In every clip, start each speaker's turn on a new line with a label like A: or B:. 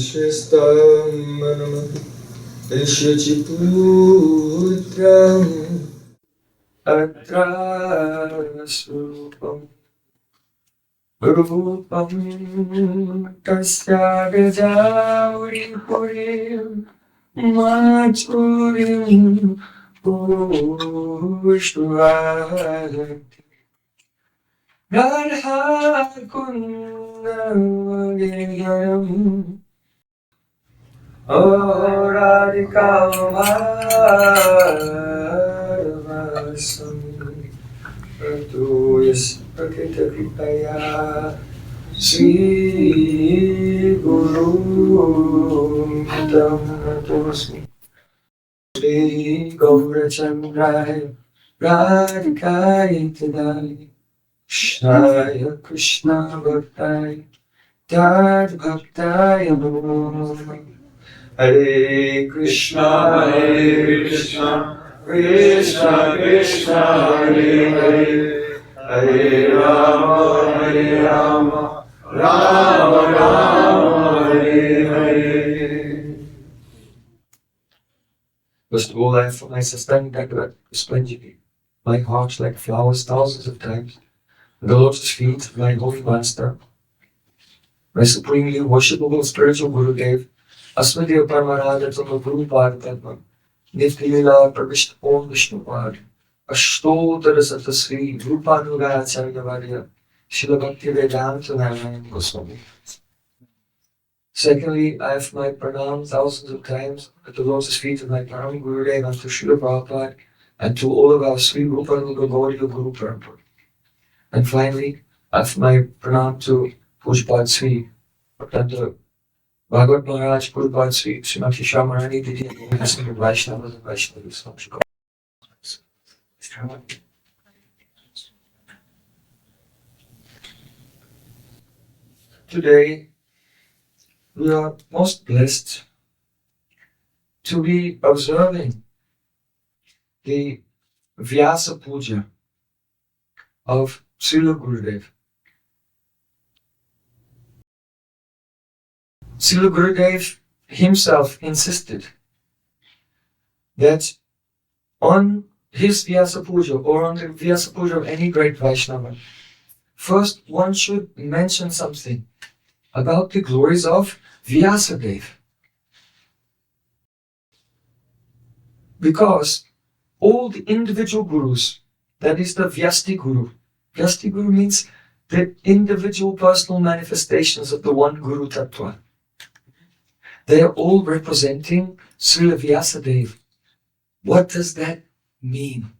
A: Shistam Ishachiputram Atra Surupam Rupam Tasya Gajauri Purim Machurim Pushtuvari Radha Kundaram O Radhika Madhavasam Pratuyas Prakita Kripaya Sri Guru Tam Natosmi Sri Gaurachandrai Radhikai Tadai Shaya Krishna Bhaktai Tad Bhaktaya Namo Hare Krishna Krishna Krishna Hare Hare Hare Rama Rama Rama Hare Hare. First of all, I have for my sustaining that splendidly. My heart like flowers thousands of times. The lotus feet of my holy master, my supremely worshipable spiritual Gurudev, Asmadev Paramaradha Tama Guru Bhagavatam, Nitya Pravishta Om Vishnupad, Ashtotara Satasri, Rupanuga Acharya Varya, Srila Bhaktivedanta Narayana Gosvami. Secondly, I have my pranam thousands of times at the lotus feet of my Param Gurudev and to Srila Prabhupada and to all of our Sri Rupanuga Gauriya Guru Parampara. And finally, I have my pranam to Pujapad Sri Bhaktivedanta Bhagavad Maharaj, Pujapad Sri Srimati Shamarani Didi, and Vaishnavas and Vaishnavas. Today, we are most blessed to be observing the Vyasa-Puja of Srila Gurudev. Srila Gurudev himself insisted that on his Vyasa-Puja or on the Vyasa-Puja of any great Vaishnava, first one should mention something about the glories of Vyasadeva. Because all the individual gurus, that is the Vyasti Guru. Vyasti Guru means the individual personal manifestations of the one Guru Tattva. They are all representing Srila Vyasadeva. What does that mean?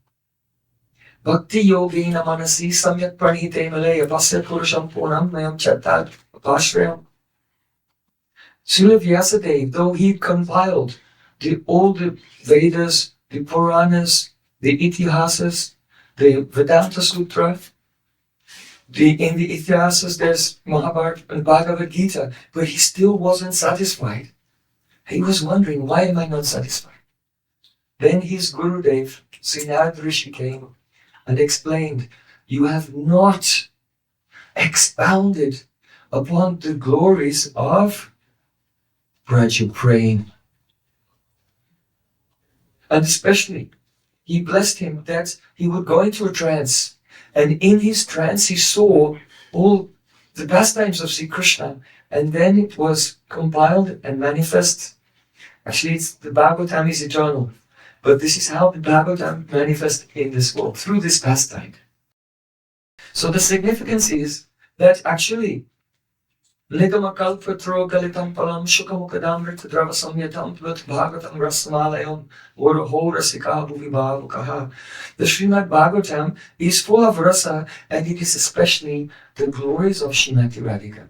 A: Bhakti yogena manasi samyak pranite malaya pasya purusham punam mayam chattad pashrayam. Srila Vyasadeva, though he compiled all the Vedas, the Puranas, the Itihasas, the Vedanta Sutra, in the Itihasas there's Mahabharata and Bhagavad Gita, but he still wasn't satisfied. He was wondering, why am I not satisfied? Then his Gurudev, Sri Narayana Rishi, came and explained, you have not expounded upon the glories of Prayojan praying. And especially, he blessed him that he would go into a trance, and in his trance he saw all the pastimes of Sri Krishna, and then it was compiled and manifest. Actually, the Bhagavatam is eternal, but this is how the Bhagavatam manifests in this world, through this pastime. So the significance is that actually, Nigamakalpatro Galitam Palam Shukamukadamrita Dravasamyatam Tvat Bhagavatam Rasmalayam Oroho Rasika Bhuvibhavukaha. The Srimad Bhagavatam is full of rasa, and it is especially the glories of Srimati Radhika.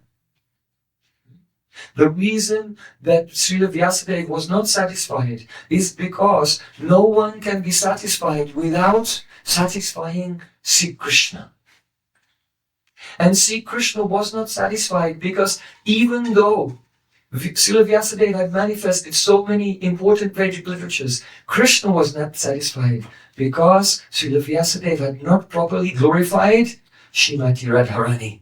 A: The reason that Srila Vyasadeva was not satisfied is because no one can be satisfied without satisfying Sri Krishna. And Sri Krishna was not satisfied because even though Srila Vyasadeva had manifested so many important Vedic literatures, Krishna was not satisfied because Srila Vyasadeva had not properly glorified Srimati Radharani.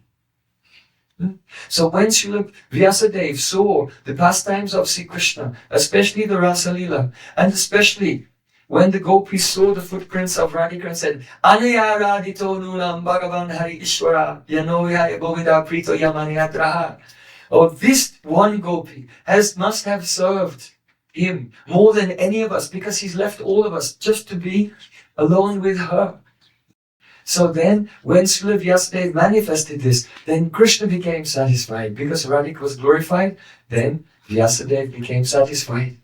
A: So when Srila Vyasadeva saw the pastimes of Sri Krishna, especially the Rasa Leela, and especially when the gopis saw the footprints of Radhika and said, Anaya radito nunam bhagavan hari ishwara yanoya bheda prito yamaniyatraha. Oh, this one gopi must have served him more than any of us, because he's left all of us just to be alone with her. So then, when Srila Vyasadeva manifested this, then Krishna became satisfied. Because Radhika was glorified, then Vyasadeva became satisfied.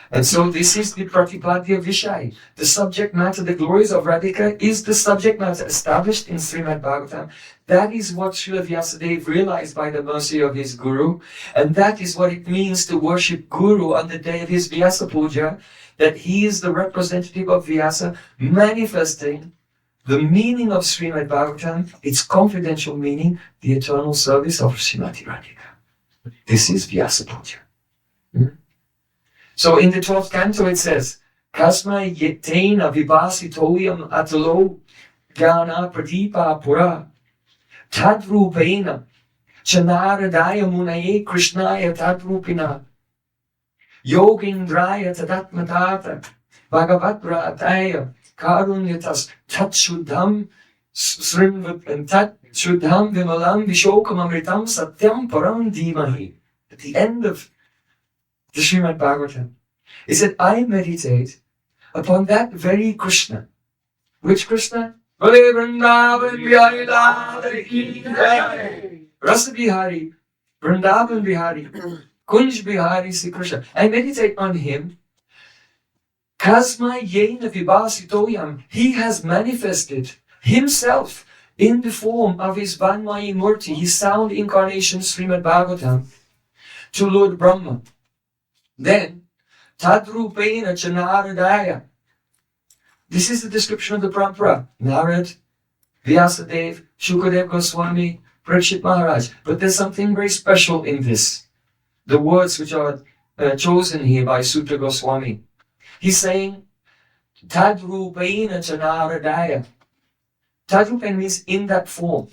A: And so this is the Pratipadya Vishay. The subject matter, the glories of Radhika is the subject matter established in Srimad Bhagavatam. That is what Srila Vyasadeva realized by the mercy of his Guru. And that is what it means to worship Guru on the day of his Vyasa-Puja. That he is the representative of Vyasa, manifesting the meaning of Srimad Bhagavatam, its confidential meaning, the eternal service of Srimati Radhika. This is Vyasa-Puja. So in the 12th canto it says, Kasmai yetena vibhasitoyam atalo jnana pradipa pura tadrupena chanaradaya munaye krishnaya tadrupina yogindraya tadatmatata bhagavatrataya karunyatas tatshuddham srimvat and tatshuddham vimalam vishokamamritam satyam param dhimahi. At the end of the Srimad Bhagavatam, he said, I meditate upon that very Krishna. Which Krishna? Vrindavan Bihari Rasa Bihari, Vrindavan Bihari, Kunj Bihari Sri Krishna. I meditate on him. Kasma Yena Vibhasitoyam. He has manifested himself in the form of his Vanmayi Murti, his sound incarnation Srimad Bhagavatam, to Lord Brahma. Then, Tadrupena Chanaradaya. This is the description of the Parampara. Narad, Vyasadeva, Shukadev Goswami, Parikshit Maharaj. But there's something very special in this. The words which are chosen here by Sutra Goswami. He's saying, Tadrupena Chanaradaya. Tadrupena means in that form.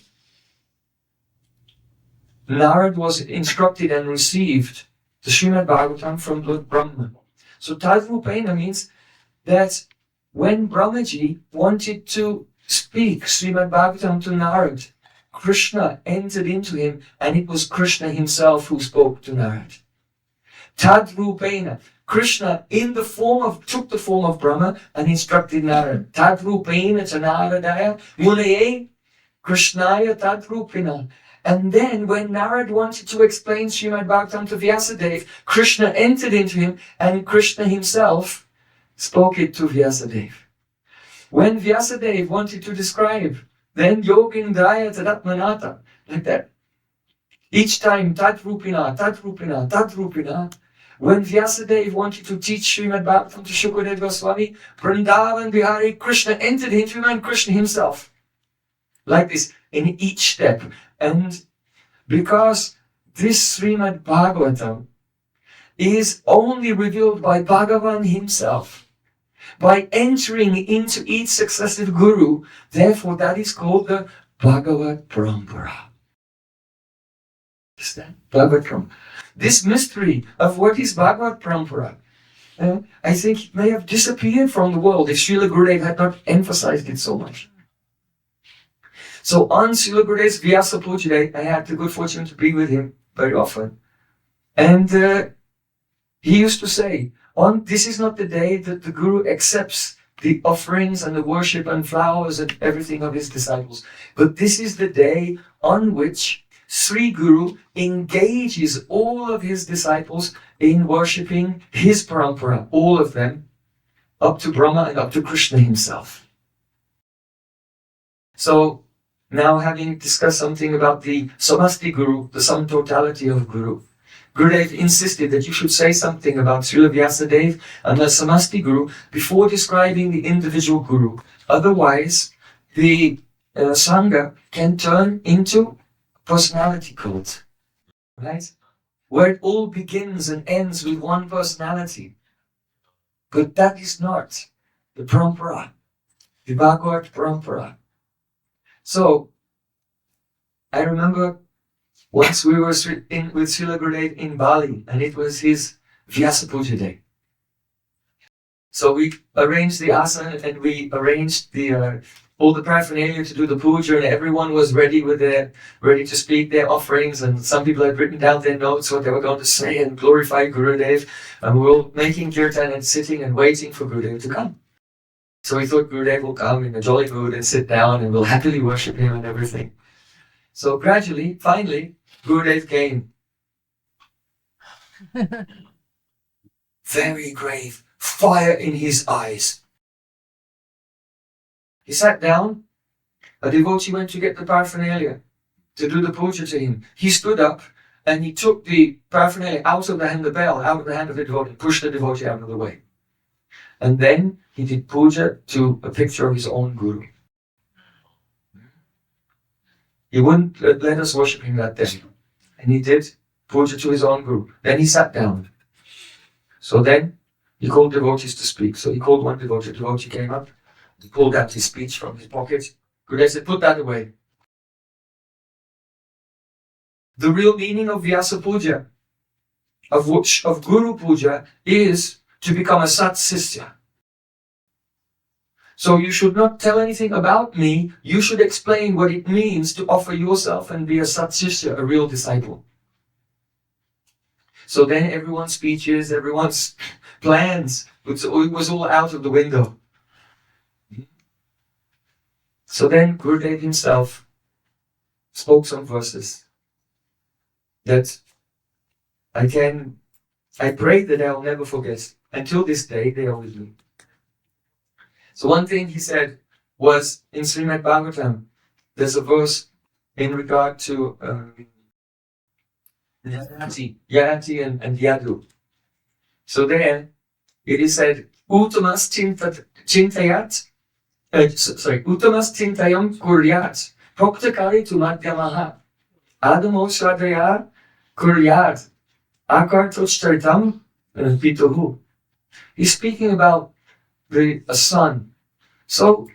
A: Narad was instructed and received the Srimad Bhagavatam from Lord Brahma. So Tadrupena means that when Brahmaji wanted to speak Srimad Bhagavatam to Narad, Krishna entered into him, and it was Krishna himself who spoke to Narad. Tadrupena. Krishna took the form of Brahma and instructed Narad. Tadrupena Chanaradaya Munaye Krishnaya Tadrupena. And then when Narad wanted to explain Srimad Bhagavatam to Vyasadeva, Krishna entered into him, and Krishna himself spoke it to Vyasadeva. When Vyasadeva wanted to describe, then Yogindraya Tadatmanata, like that. Each time, Tadrupina, Tadrupina, Tadrupina. When Vyasadeva wanted to teach Srimad Bhagavatam to Shukadev Goswami, Vrindavan Bihari, Krishna entered into him, and Krishna himself. Like this, in each step. And because this Srimad Bhagavatam is only revealed by Bhagavan himself, by entering into each successive guru, therefore that is called the Bhagavad Parampara. Understand? Bhagavad Parampara. This mystery of what is Bhagavad Parampara, I think it may have disappeared from the world if Srila Gurudev had not emphasized it so much. So on Srila Gurudev's Vyasa-Puja day, I had the good fortune to be with him very often. And he used to say, this is not the day that the Guru accepts the offerings and the worship and flowers and everything of his disciples. But this is the day on which Sri Guru engages all of his disciples in worshipping his parampara, all of them, up to Brahma and up to Krishna himself. So, now having discussed something about the Samasti Guru, the sum totality of Guru, Gurudev insisted that you should say something about Srila Vyasadeva and the Samasti Guru before describing the individual Guru. Otherwise, the Sangha can turn into personality cult, right? Where it all begins and ends with one personality. But that is not the Parampara, the Bhagavad Parampara. So, I remember once we were with Srila Gurudev in Bali, and it was his Vyasa-Puja day. So we arranged the asana, and we arranged the all the paraphernalia to do the puja, and everyone was ready ready to speak their offerings, and some people had written down their notes what they were going to say and glorify Gurudev, and we were all making kirtan and sitting and waiting for Gurudev to come. So we thought Gurudev will come in a jolly mood and sit down, and we'll happily worship him and everything. So gradually, finally, Gurudev came. Very grave, fire in his eyes. He sat down. A devotee went to get the paraphernalia to do the puja to him. He stood up and he took the paraphernalia out of the hand, the bell, out of the hand of the devotee, pushed the devotee out of the way. And then he did puja to a picture of his own guru. He wouldn't let us worship him that day. And he did puja to his own guru. Then he sat down. So then he called devotees to speak. So he called one devotee. The devotee came up. He pulled out his speech from his pocket. Gurudev said, put that away. The real meaning of Vyasa-Puja, of Guru Puja, is to become a Sat Sisya. So you should not tell anything about me. You should explain what it means to offer yourself and be a Sat Sisya, a real disciple. So then everyone's speeches, everyone's plans, it was all out of the window. So then Gurudev himself spoke some verses that I pray that I'll never forget. Until this day, they are with me. So one thing he said was in Srimad Bhagavatam, there's a verse in regard to Yati and Yadu. So there it is said, Uttamas chintayat, Uttamas chintayam kuryat, proktakari tu madhyamaha, adamo shradaya kuryat, akartocharitam pituhu. He's speaking about a son. So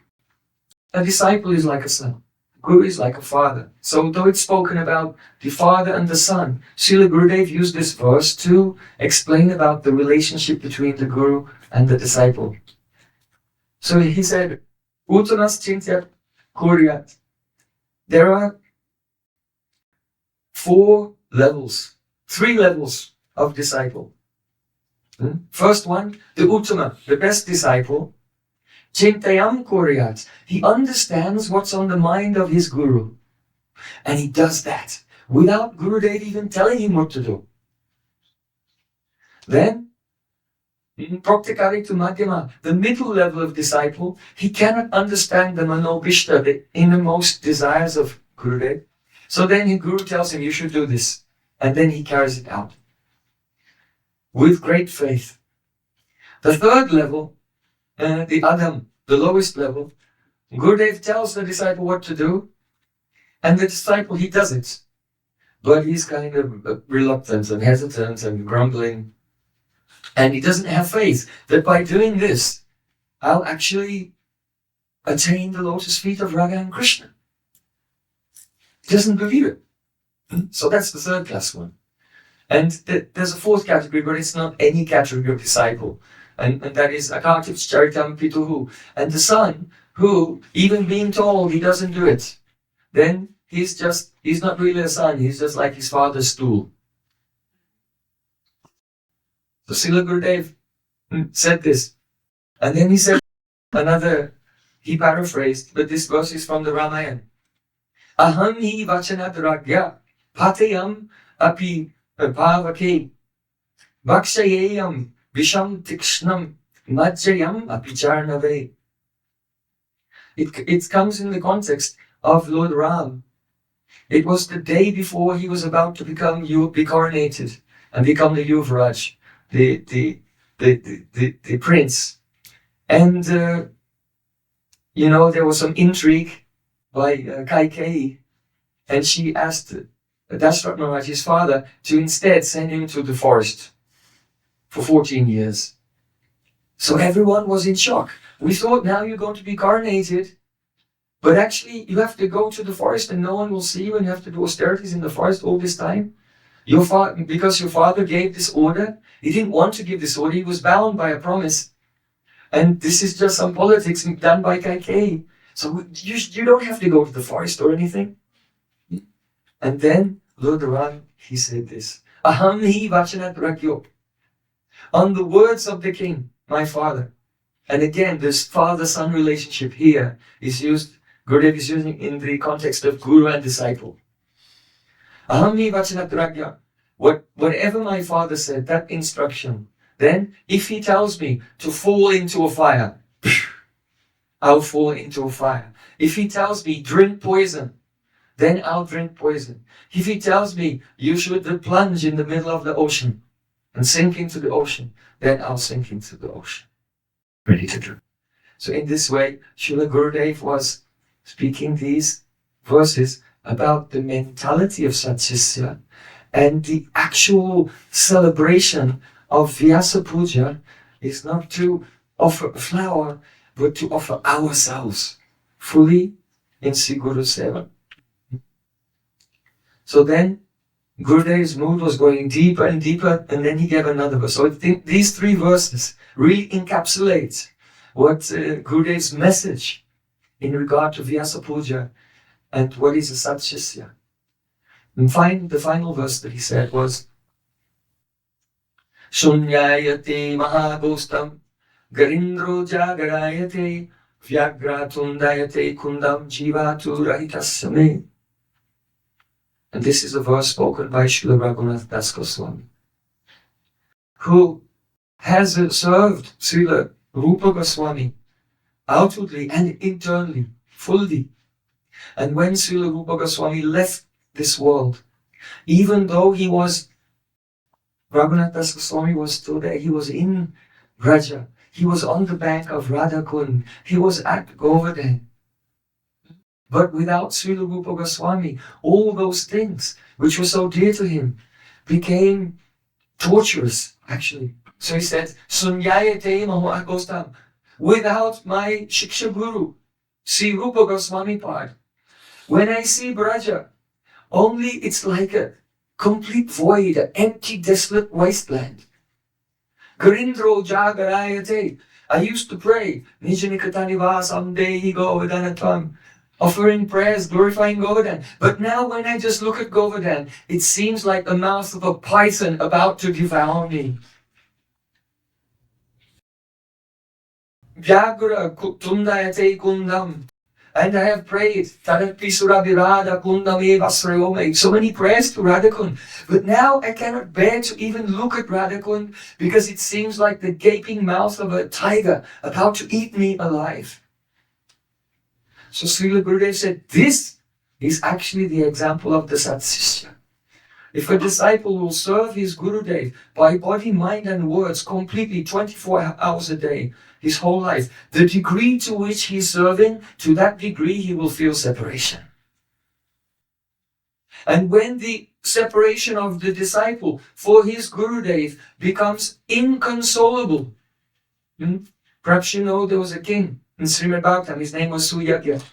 A: a disciple is like a son. Guru is like a father. So though it's spoken about the father and the son, Srila Gurudev used this verse to explain about the relationship between the Guru and the disciple. So he said, Uttamas chintya kuryat. There are 3 levels of disciple. First one, the Uttama, the best disciple. Chintayam kuryat. He understands what's on the mind of his Guru. And he does that without Gurudev even telling him what to do. Then, Praktikari to Madhyama, the middle level of disciple, he cannot understand the Manobhishta, the innermost desires of Gurudev. So then his Guru tells him, you should do this. And then he carries it out with great faith. The third level, the Adam, the lowest level, Gurudev tells the disciple what to do, and the disciple, he does it. But he's kind of reluctant and hesitant and grumbling. And he doesn't have faith that by doing this, I'll actually attain the lotus feet of Radha and Krishna. He doesn't believe it. So that's the third class one. And there's a fourth category, but it's not any category of disciple. And that is Akartiv Charitam Pituhu. And the son, who, even being told he doesn't do it, then he's not really a son, he's just like his father's stool. So Srila Gurudev said this. And then he said he paraphrased, but this verse is from the Ramayana. Aham hi vachanadragya patayam api bhavake vakshayeyam visham tikshnam majjayam apicharnave. It comes in the context of Lord Ram. It was the day before he was about to be coronated and become the Yuvraj, the prince. And there was some intrigue by Kaikeyi, and she asked Dashrath Maharaj, his father, to instead send him to the forest for 14 years. So everyone was in shock. We thought, now you're going to be coronated, But actually, you have to go to the forest and no one will see you, and you have to do austerities in the forest all this time. Because your father gave this order. He didn't want to give this order. He was bound by a promise. And this is just some politics done by Kaikei. So you don't have to go to the forest or anything. And then, later on, he said this. Aham hi vachanat rakyo. On the words of the king, my father. And again, this father-son relationship here is used, Gurudev is using in the context of guru and disciple. Aham hi vachanat rakyo. Whatever my father said, that instruction, then if he tells me to fall into a fire, I'll fall into a fire. If he tells me drink poison, then I'll drink poison. If he tells me you should plunge in the middle of the ocean and sink into the ocean, then I'll sink into the ocean. Ready to do. So in this way, Srila Gurudev was speaking these verses about the mentality of Satsishya, and the actual celebration of Vyasa-Puja is not to offer a flower, but to offer ourselves fully in Sri Guru Seva. So then Gurudev's mood was going deeper and deeper, and then he gave another verse. So I think these three verses really encapsulate what Gurudev's message in regard to Vyasa-Puja and what is a Satsishya. And the final verse that he said was Shunyayate mahagostam garindro jagarayate vyagratundayate kundam jivatu rahitasame. And this is a verse spoken by Srila Raghunath Das Goswami, who has served Srila Rupa Goswami outwardly and internally, fully. And when Srila Rupa Goswami left this world, even though Raghunath Das Goswami was still there, he was in Braja, he was on the bank of Radhakund, he was at Govardhan. But without Srila Rupa Goswami, all those things which were so dear to him became torturous, actually. So he said, Sunyayate mahagostam. Without my Shiksha Guru, Sri Rupa Goswami Pad, when I see Braja, only it's like a complete void, an empty, desolate wasteland. Garindro jagarayate. I used to pray, Nijanikatani dehi govardhanatvam, offering prayers, glorifying Govardhan. But now when I just look at Govardhan, it seems like the mouth of a python about to devour me. Vyagra tundayate kundam. And I have prayed, so many prayers to Radhakund. But now I cannot bear to even look at Radhakund because it seems like the gaping mouth of a tiger about to eat me alive. So Srila Gurudev said, this is actually the example of the Satsishya. If a disciple will serve his Gurudev by body, mind and words completely 24 hours a day, his whole life, the degree to which he is serving, to that degree he will feel separation. And when the separation of the disciple for his Gurudev becomes inconsolable, perhaps you know there was a king in Srimad Bhagavatam, his name was Suyagya,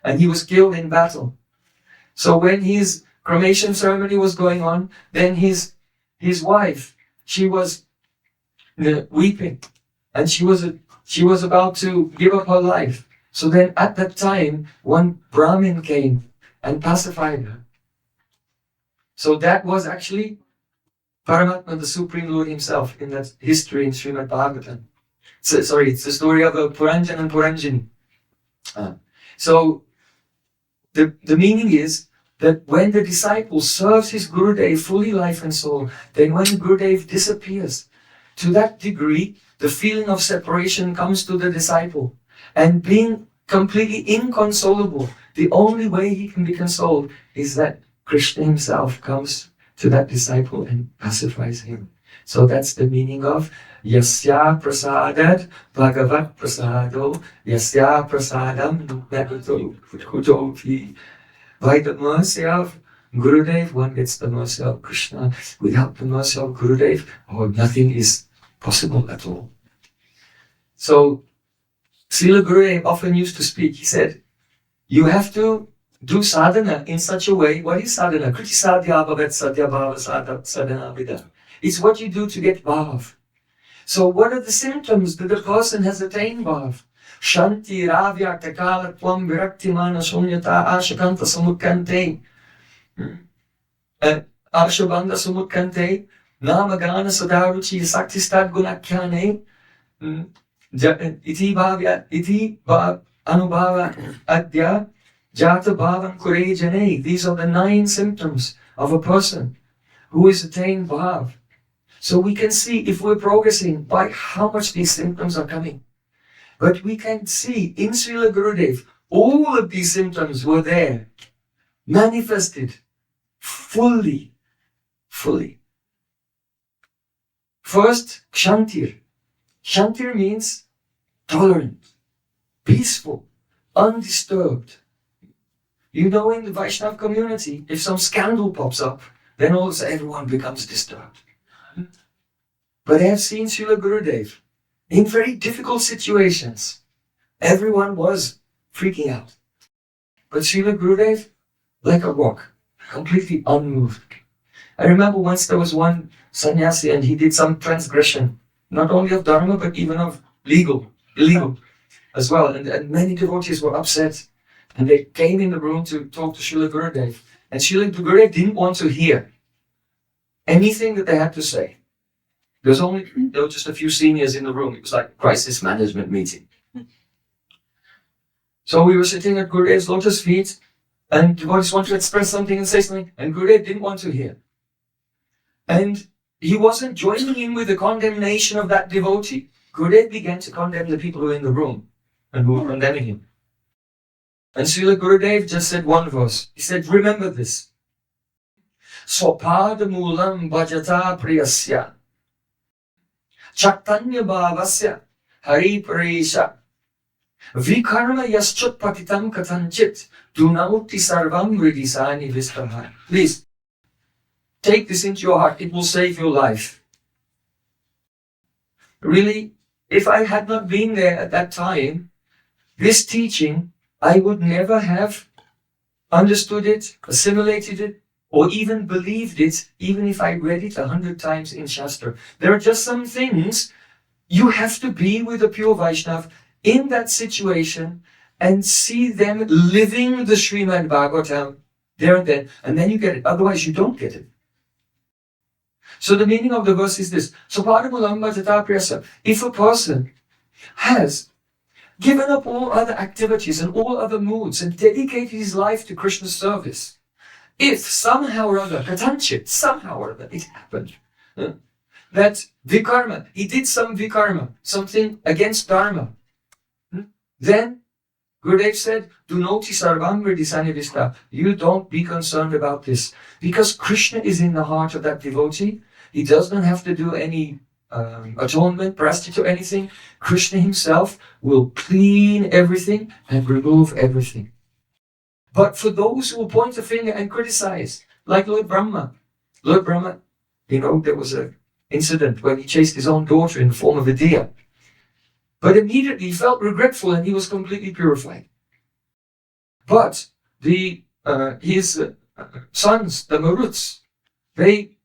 A: and he was killed in battle. So when his cremation ceremony was going on, then his wife, she was weeping, and she was about to give up her life. So then at that time, one Brahmin came and pacified her. So that was actually Paramatma, the Supreme Lord himself, in that history in Srimad Bhagavatam. So, sorry, it's the story of Puranjan and Puranjani. So the meaning is that when the disciple serves his Gurudev fully life and soul, then when Gurudev disappears, to that degree, the feeling of separation comes to the disciple. And being completely inconsolable, the only way he can be consoled is that Krishna himself comes to that disciple and pacifies him. So that's the meaning of Yasya prasadat bhagavat prasado Yasya prasadam kutopi. By the mercy of Gurudev, one gets the mercy of Krishna. Without the mercy of Gurudev, nothing is possible at all. So Srila Gurudev often used to speak. He said, You have to do sadhana in such a way. What is sadhana? Kriti sadhya bhavat sadhya bhava sadhana vida. It's what you do to get bhav. So what are the symptoms that the person has attained bhav? Shanti, ravya, takala, tvam, virakti, mana, shunyata, ashakanta, samutkante, ashabanda, samutkante, namagana, sadaruchi, saktistad, gunakyane, iti bhavya, iti anubhava, adya, jata bhavan kurejane. These are the 9 symptoms of a person who has attained bhav. So we can see if we're progressing by how much these symptoms are coming. But we can see in Srila Gurudev, all of these symptoms were there, manifested fully. First, Kshantir. Kshantir means tolerant, peaceful, undisturbed. You know, in the Vaishnava community, if some scandal pops up, then all of a sudden everyone becomes disturbed. But I have seen Srila Gurudev in very difficult situations. Everyone was freaking out. But Srila Gurudev, like a rock, completely unmoved. I remember once there was one sannyasi and he did some transgression, not only of dharma, but even of illegal as well. And many devotees were upset. And they came in the room to talk to Srila Gurudev. And Srila Gurudev didn't want to hear anything that they had to say. There were just a few seniors in the room. It was like a crisis management meeting. So we were sitting at Gurudev's lotus feet, and devotees wanted to express something and say something, and Gurudev didn't want to hear. And he wasn't joining in with the condemnation of that devotee. Gurudev began to condemn the people who were in the room and who were condemning him. And Srila Gurudev just said one verse. He said, remember this. Swapada moolam bhajata priyasya Chaitanya bhavasya hari paresha vikarma yaschut patitam katanchit dunauti sarvam ridisani vistaha. Please, take this into your heart. It will save your life. Really, if I had not been there at that time, this teaching, I would never have understood it, assimilated it, or even believed it, even if I read it 100 times in Shastra. There are just some things you have to be with a pure Vaishnava in that situation and see them living the Srimad Bhagavatam there and then you get it. Otherwise, you don't get it. So the meaning of the verse is this. If a person has given up all other activities and all other moods and dedicated his life to Krishna's service, if somehow or other, katanchit, somehow or other, it happened, that vikarma, he did some vikarma, something against dharma, then Gurudev said, dunoti sarvam vridisani. You don't be concerned about this. Because Krishna is in the heart of that devotee. He doesn't have to do any atonement, prostitute, anything. Krishna himself will clean everything and remove everything. But for those who will point a finger and criticize, like Lord Brahma, there was an incident when he chased his own daughter in the form of a deer. But immediately he felt regretful and he was completely purified. But his sons, the Maruts, they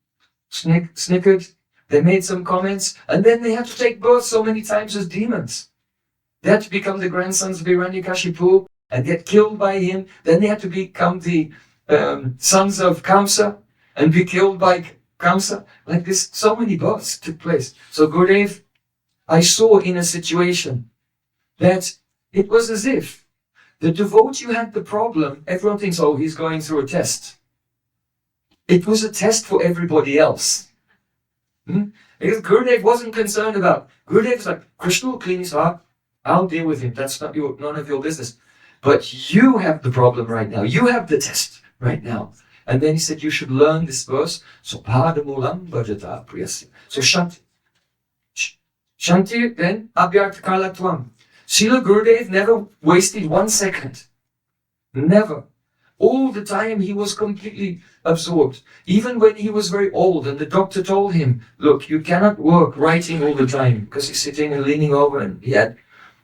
A: snickered, they made some comments, and then they had to take birth so many times as demons. They had to become the grandsons of Hiranyakashipu and get killed by him. Then they had to become the sons of Kamsa and be killed by Kamsa. Like this, so many births took place. So Gurudev, I saw in a situation that it was as if the devotee who had the problem, everyone thinks, oh, he's going through a test. It was a test for everybody else. Because Gurudev wasn't concerned about. Gurudev was like, Krishna will clean his heart. I'll deal with him. That's none of your business. But you have the problem right now. You have the test right now. And then he said, you should learn this verse. So padamulam bhajata priyasya. So Shanti, then abhyartakalatvam. Srila Gurudev never wasted 1 second. Never. All the time he was completely absorbed. Even when he was very old and the doctor told him, look, you cannot work writing all the time because he's sitting and leaning over and he had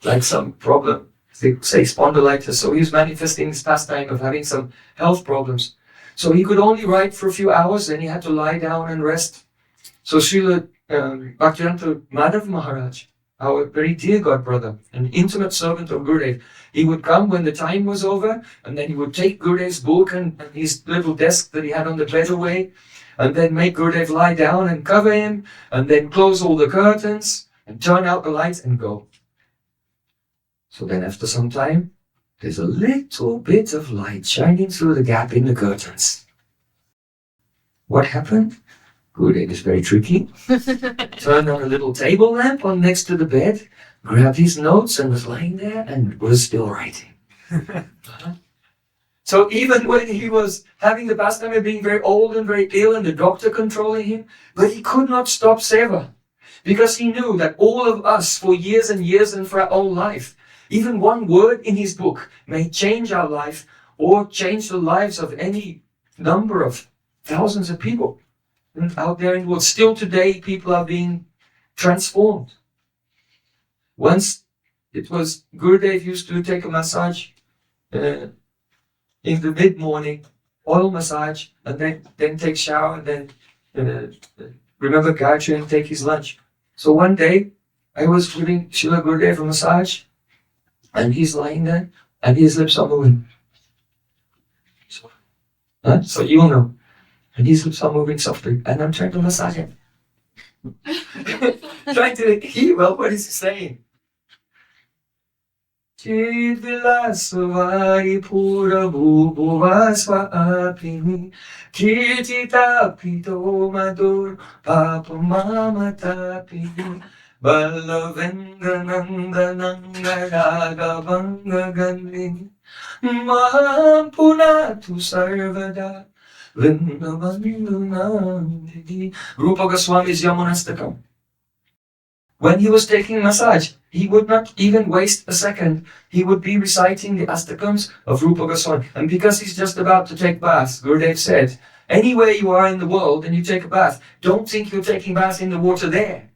A: like some problem. they say spondylitis. So he was manifesting this pastime of having some health problems. So he could only write for a few hours, then he had to lie down and rest. So Srila Bhaktivedanta Madhav Maharaj, our very dear god brother, an intimate servant of Gurudev, he would come when the time was over, and then he would take Gurudev's book and his little desk that he had on the bed away, and then make Gurudev lie down and cover him, and then close all the curtains, and turn out the lights and go. So then after some time, there's a little bit of light shining through the gap in the curtains. What happened? Gurudev is very tricky. Turned on a little table lamp on next to the bed, grabbed his notes and was lying there and was still writing. So even when he was having the pastime of being very old and very ill and the doctor controlling him, but he could not stop seva. Because he knew that all of us for years and years and for our whole life, even one word in his book may change our life or change the lives of any number of thousands of people out there in the world. Still today, people are being transformed. Once it was Gurudev used to take a massage in the mid-morning, oil massage, and then take shower, and then remember Gayatri and take his lunch. So one day, I was giving Srila Gurudev a massage, and he's lying there, and his lips are moving. So you'll know. And his lips are moving softly, and I'm trying to massage him. Trying to hear well what is he saying. Chid vilasavari pura bhubhuvasva apini kirtita pito madur papa mama tapini Balavendra Nandananga Ragavanga Gandhi Mahampunatu Sarvada Vrindavandanandi. Rupa Goswami's Yamunastakam. When he was taking massage, he would not even waste a second. He would be reciting the astakams of Rupa Goswami. And because he's just about to take bath, Gurudev said, anywhere you are in the world and you take a bath, don't think you're taking bath in the water there.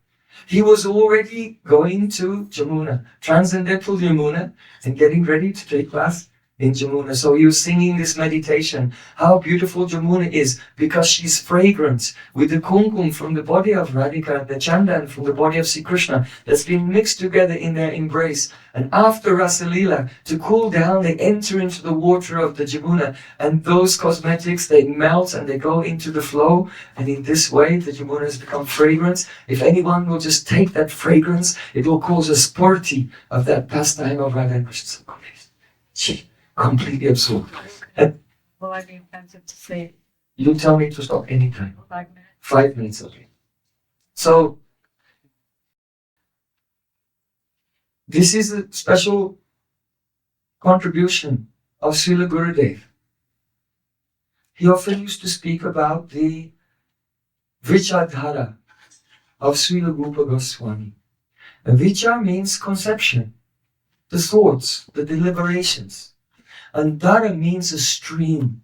A: He was already going to Jamuna, transcendental Jamuna, and getting ready to take bath in Jamuna. So he was singing this meditation, how beautiful Jamuna is, because she's fragrant with the kumkum from the body of Radhika and the chandan from the body of Sri Krishna that's been mixed together in their embrace. And after Rasalila, to cool down, they enter into the water of the Jamuna, and those cosmetics, they melt and they go into the flow, and in this way the Jamuna has become fragrant. If anyone will just take that fragrance, it will cause a spurti of that pastime of Radha and Krishna. Completely absorbed.
B: Will I be offensive to say?
A: You tell me to stop anytime.
B: 5 minutes.
A: 5 minutes, okay. So, this is a special contribution of Srila Gurudev. He often used to speak about the Vichardhara of Srila Rupa Goswami. And Vichar means conception, the thoughts, the deliberations. And Dhara means a stream.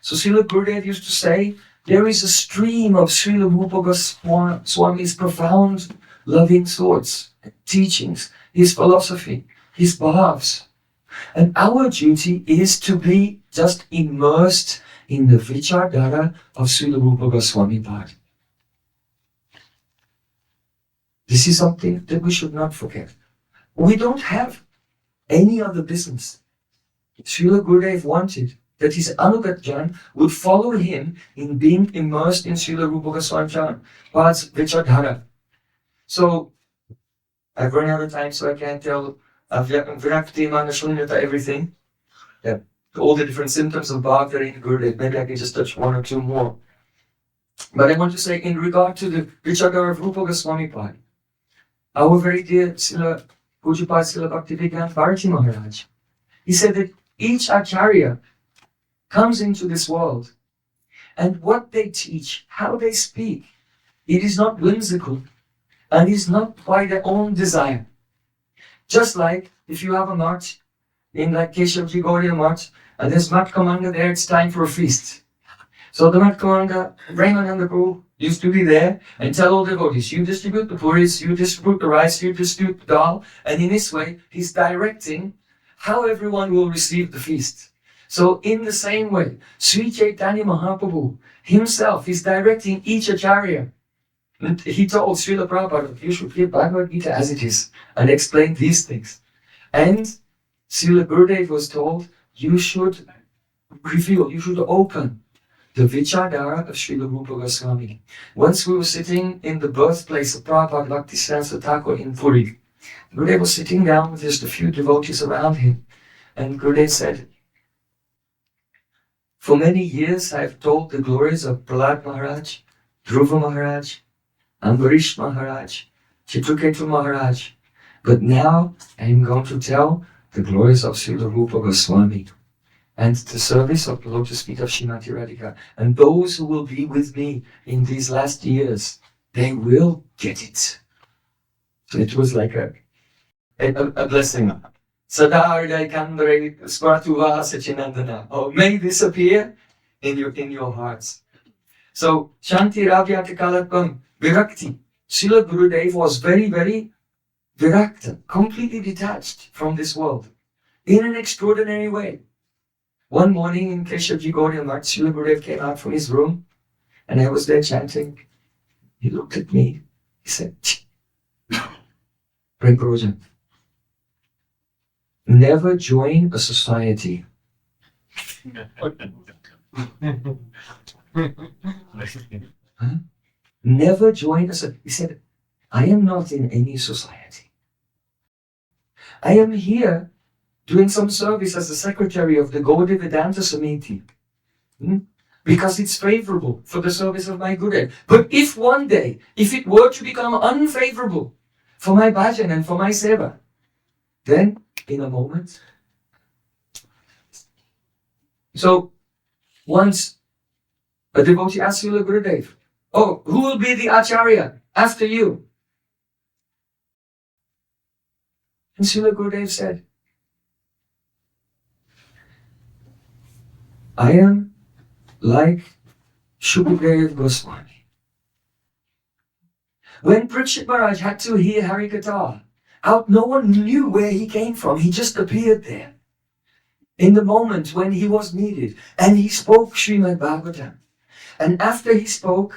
A: So Srila Gurudev used to say, there is a stream of Srila Rupa Goswami's profound, loving thoughts, teachings, his philosophy, his bhavs. And our duty is to be just immersed in the Vichardhara of Srila Rupa Goswami Pad. This is something that we should not forget. We don't have any other business. Srila Gurudev wanted that his Anugat Jan would follow him in being immersed in Srila Rupa Goswami Pad's Vichardhara. So, I've run out of time, so I can't tell Virakti, Mana, Shunyata, everything. Yeah, all the different symptoms of bhakti that are in Gurudev. Maybe I can just touch one or two more. But I want to say, in regard to the Vichardhara of Rupa Goswami Pad, our very dear Srila Pujapad Srila Bhaktivedanta Bharati Maharaj, he said that each Acharya comes into this world, and what they teach, how they speak, it is not whimsical, and is not by their own desire. Just like if you have a march, in like Keshavji Gauriya march, and there's Mat Commander there, it's time for a feast. So the Bhaktivedanta, Premananda Prabhu used to be there and tell all the devotees, you distribute the puris, you distribute the rice, you distribute the dal, and in this way, he's directing how everyone will receive the feast. So in the same way, Sri Chaitanya Mahaprabhu himself is directing each acharya. And he told Srila Prabhupada, you should give Bhagavad Gita as it is and explain these things. And Srila Gurudev was told, you should reveal, you should open the Vichardhara of Srila Rupa Goswami. Once we were sitting in the birthplace of Prabhupada Bhaktisiddhanta Thakur in Puri. Gurudev was sitting down with just a few devotees around him. And Gurudev said, for many years I have told the glories of Prahlad Maharaj, Dhruva Maharaj, Ambarish Maharaj, Chitraketu Maharaj, but now I am going to tell the glories of Srila Rupa Goswami and the service of the lotus feet of Srimati Radhika. And those who will be with me in these last years, they will get it. So it was like a blessing. Sadhardai Kandare Smartuva Sachinandana. Oh, may this appear in your hearts. So Shanti Ravyata Kalakam Virakti. Srila Gurudev was very, very virakta, completely detached from this world in an extraordinary way. One morning in Keshavji Gaudiya Math, Srila Gurudev came out from his room and I was there chanting. He looked at me. He said, Prayojan, never join a society. Huh? Never join a society. He said, I am not in any society. I am here doing some service as the secretary of the Bhaktivedanta Samiti. Because it's favorable for the service of my Gurudev. But if one day, if it were to become unfavorable for my bhajan and for my seva, then in a moment. So once a devotee asked Srila Gurudev, oh, who will be the acharya after you? And Srila Gurudev said, I am like Shukadeva Goswami. When Parikshit Maharaj had to hear Harikatha, no one knew where he came from. He just appeared there in the moment when he was needed. And he spoke Srimad Bhagavatam. And after he spoke,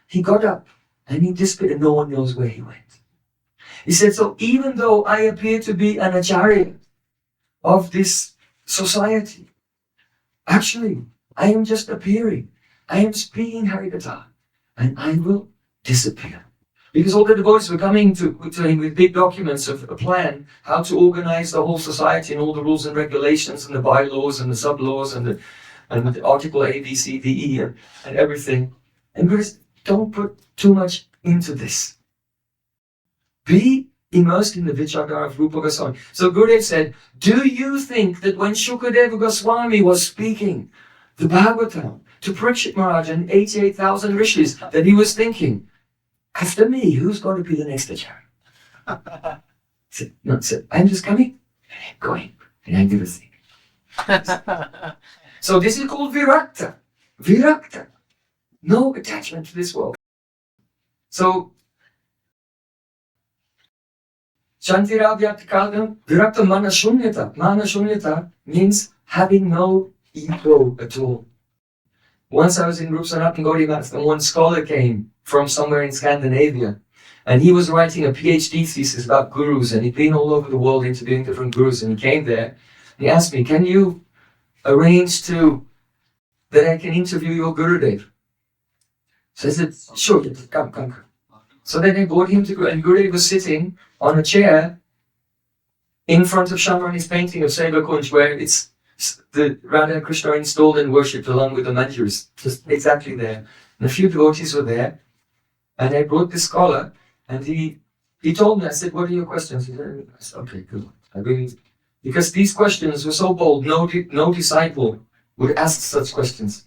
A: he got up and he disappeared and no one knows where he went. He said, so even though I appear to be an acharya of this society, actually, I am just appearing. I am speaking Harikatha and I will disappear. Because all the devotees were coming to him with big documents of a plan, how to organize the whole society and all the rules and regulations and the bylaws and the sub-laws and the article A, B, C, D, E and everything. And Gurudev, don't put too much into this. Be immersed in the Vichardhara of Rupa Goswami. So Gurudev said, do you think that when Shukadeva Goswami was speaking the Bhagavatam to Parikshit Maharaj and 88,000 rishis, that he was thinking, after me, who's going to be the next acharya? No, I'm just coming, and I'm going, and I'm going to think. So this is called virakta. Virakta. No attachment to this world. So, Shantiravyatikalam virakta manashunyata. Manashunyata means having no ego at all. Once I was in Rupa Sanatana Gaudiya Math and one scholar came from somewhere in Scandinavia and he was writing a PhD thesis about gurus and he'd been all over the world interviewing different gurus and he came there and he asked me, can you arrange that I can interview your Gurudev? So I said, sure, come. So then they brought him to Gurudev and Gurudev was sitting on a chair in front of Shamrani's painting of Seva Kunj where it's the Radha and Krishna are installed and worshipped along with the manjuris, just exactly there. And a few devotees were there, and I brought this scholar, and he told me, I said, what are your questions? He said, okay, good. Because these questions were so bold, no disciple would ask such questions.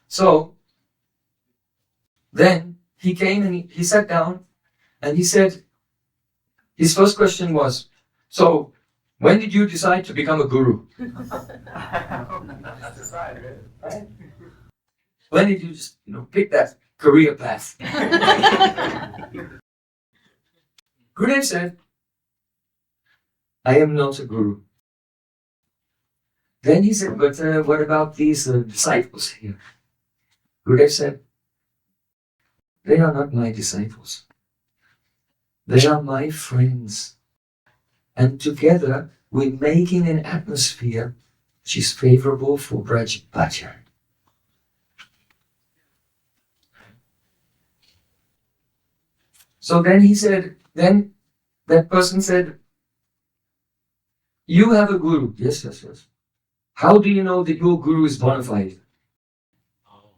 A: So, then he came and he sat down, and he said, his first question was, so, When did you decide to become a guru? When did you just, pick that career path? Gurudev said, I am not a guru. Then he said, but what about these disciples here? Gurudev said, they are not my disciples. They are my friends. And together we're making an atmosphere which is favorable for Bhaktivedanta. So then he said, then that person said, you have a guru. Yes. How do you know that your guru is bona fide?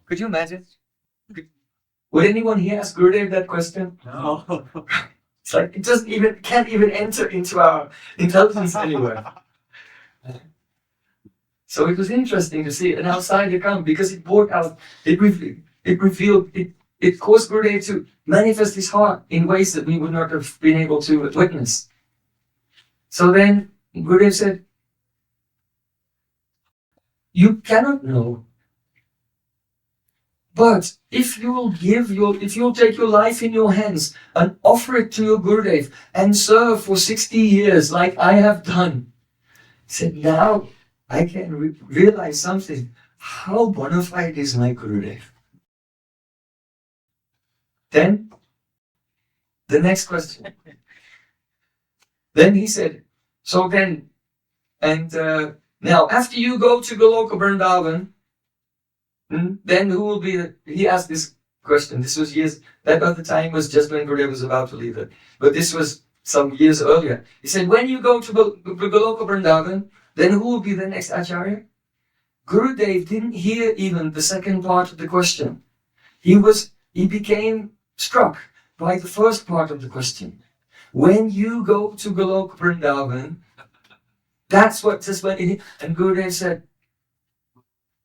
A: Could you imagine? Would anyone here ask Gurudev that question?
C: No.
A: It's like it can't even enter into our intelligence anywhere. So it was interesting to see an outsider come because it brought out, it caused Gurudev to manifest his heart in ways that we would not have been able to witness. So then Gurudev said, you cannot know. But if you'll take your life in your hands and offer it to your Gurudev and serve for 60 years like I have done, he said, now I can realize something. How bona fide is my Gurudev? Then, the next question. Then he said, so then, and now after you go to Goloka Vrindavan, then who will be he asked this question. This was years, that other time was just when Gurudev was about to leave it. But this was some years earlier. He said, when you go to Goloka Vrindavan, then who will be the next Acharya? Gurudev didn't hear even the second part of the question. He became struck by the first part of the question. When you go to Goloka Vrindavan, that's what just went in. And Gurudev said,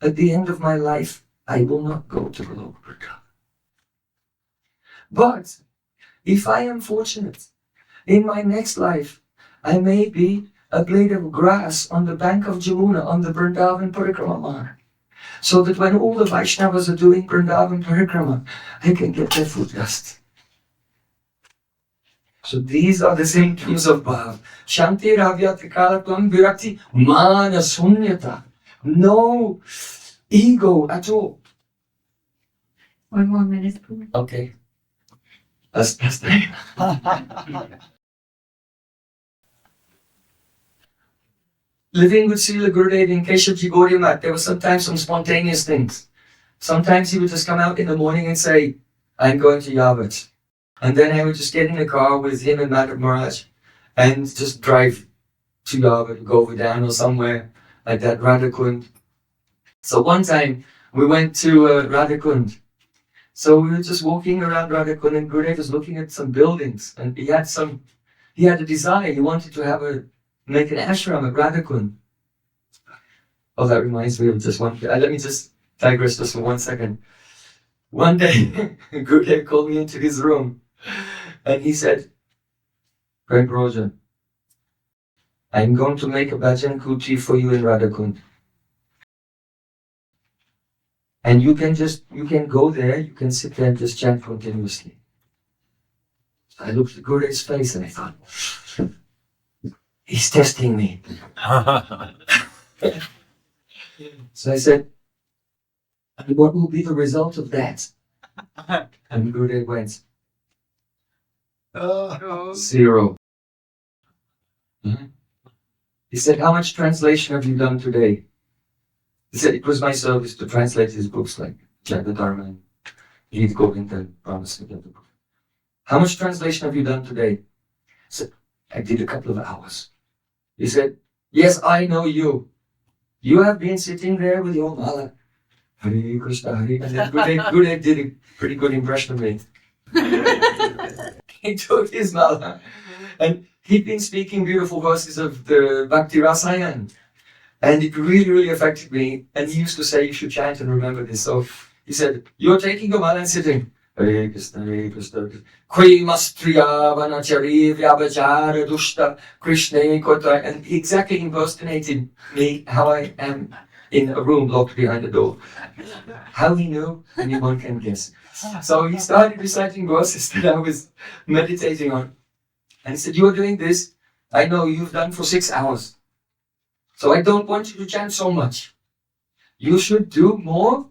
A: at the end of my life, I will not go to Goloka Vrindavan. But if I am fortunate, in my next life, I may be a blade of grass on the bank of Jamuna on the Vrindavan Parikrama marg, so that when all the Vaishnavas are doing Vrindavan Parikrama, I can get their foot dust. So these are the symptoms of bhav. Shanti ravyati kalatvam virakti mana sunyata. No ego at all.
B: 1 more minute, please.
A: Okay. That's the Living with Srila Gurudev in Keshavji Gaudiya Math, there were sometimes some spontaneous things. Sometimes he would just come out in the morning and say, I'm going to Yavat. And then I would just get in the car with him and Maharaja and just drive to Yavat, Govardhan or somewhere like that, Radhakund. So one time we went to Radhakund. So we were just walking around Radhakund and Gurudev was looking at some buildings and he had a desire, he wanted to make an ashram at Radhakund. Oh, that reminds me of just one. Let me just digress just for 1 second. One day, Gurudev called me into his room and he said, Prayojan, I'm going to make a bhajan kuti for you in Radhakund. And you can go there, you can sit there and just chant continuously. I looked at Gurudev's face and I thought, he's testing me. So I said, and what will be the result of that? And Gurudev went, 0. He said, how much translation have you done today? He said, it was my service to translate his books like Jagdharma and Gita Govinda and Brahmasmita. How much translation have you done today? I said, I did a couple of hours. He said, yes, I know you. You have been sitting there with your mala. Hare Krishna, Hare. And then Gurudev did a pretty good impression of me. He took his mala and he'd been speaking beautiful verses of the Bhakti Rasayan. And it really, really affected me. And he used to say, you should chant and remember this. So he said, you're taking your mala and sitting. Hare Krishna, Hare Krishna. Koi mastriya vanachari vyabhachara dushta Krishna kota. And he exactly impersonated me, how I am in a room locked behind the door. How he knew, anyone can guess. So he started reciting verses that I was meditating on. And he said, "You are doing this. I know you've done for 6 hours. So I don't want you to chant so much. You should do more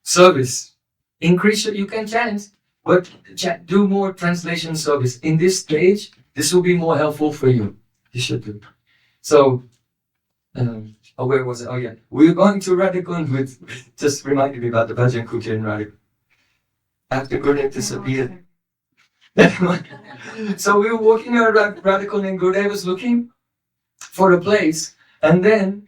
A: service. Increase you can chant, but do more translation service. In this stage, this will be more helpful for you. You should do." So, where was it? Oh yeah, we were going to Radhakund with, just reminded me about the Bhajan Kutir in Radhakund. After Gurudev disappeared. So we were walking around Radhakund and Gurudev was looking for a place, and then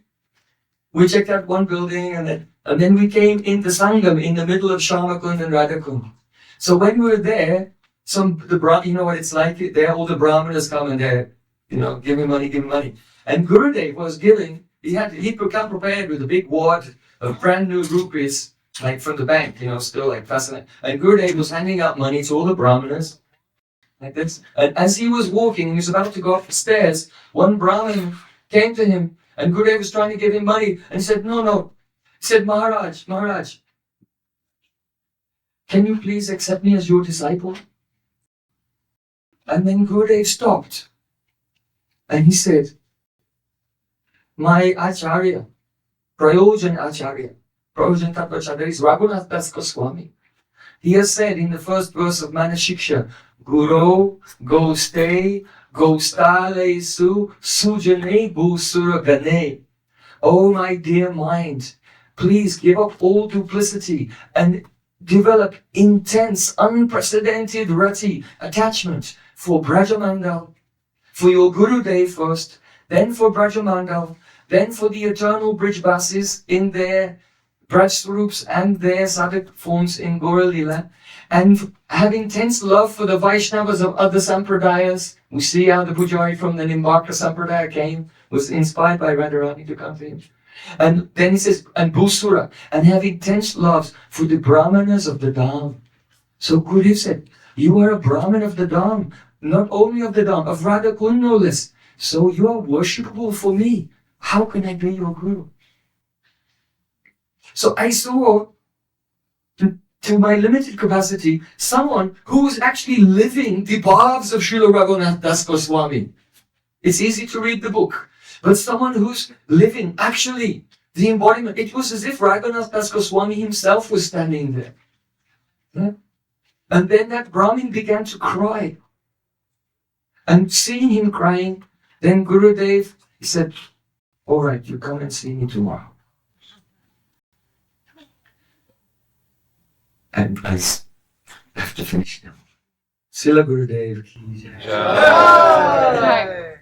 A: we checked out one building, and then we came in the Sangam in the middle of Shamakund and Radhakund. So when we were there, you know what it's like there, all the Brahmanas come and they're, give me money. And Gurudev was giving, he'd become prepared with a big wad of brand new rupees, like from the bank, still like fascinating. And Gurudev was handing out money to all the Brahmanas, like this. And as he was walking, he was about to go up the stairs, one Brahmin came to him, and Gurudev was trying to give him money, and he said, no. He said, Maharaj, can you please accept me as your disciple? And then Gurudev stopped, and he said, my Acharya, Prayojan Tattva Acharya is Raghunath Das Goswami. He has said in the first verse of Manashiksha, Guru, go stay, go stale su, sujane bu suragane. Oh my dear mind, please give up all duplicity and develop intense, unprecedented rati, attachment for Brajamandal, for your Gurudev first, then for Brajamandal, then for the eternal Brijbasis in their Braj and their Sadhak forms in Gaura Lila, and have intense love for the Vaishnavas of other Sampradayas. We see how the Pujari from the Nimbarka Sampradaya was inspired by Radharani to come to him. And then he says, and Bhusura, and have intense loves for the Brahmanas of the Dham. So Gurudev said, you are a Brahman of the Dham, not only of the Dham, of Radhakund no less. So you are worshipable for me. How can I be your Guru? So I saw, to my limited capacity, someone who is actually living the bhavs of Srila Raghunath Das Goswami. It's easy to read the book, but someone who's living actually the embodiment. It was as if Raghunath Das Goswami himself was standing there. Yeah? And then that Brahmin began to cry. And seeing him crying, then Gurudev, he said, all right, you come and see me tomorrow. And I have to finish now. Srila Gurudev ki jai.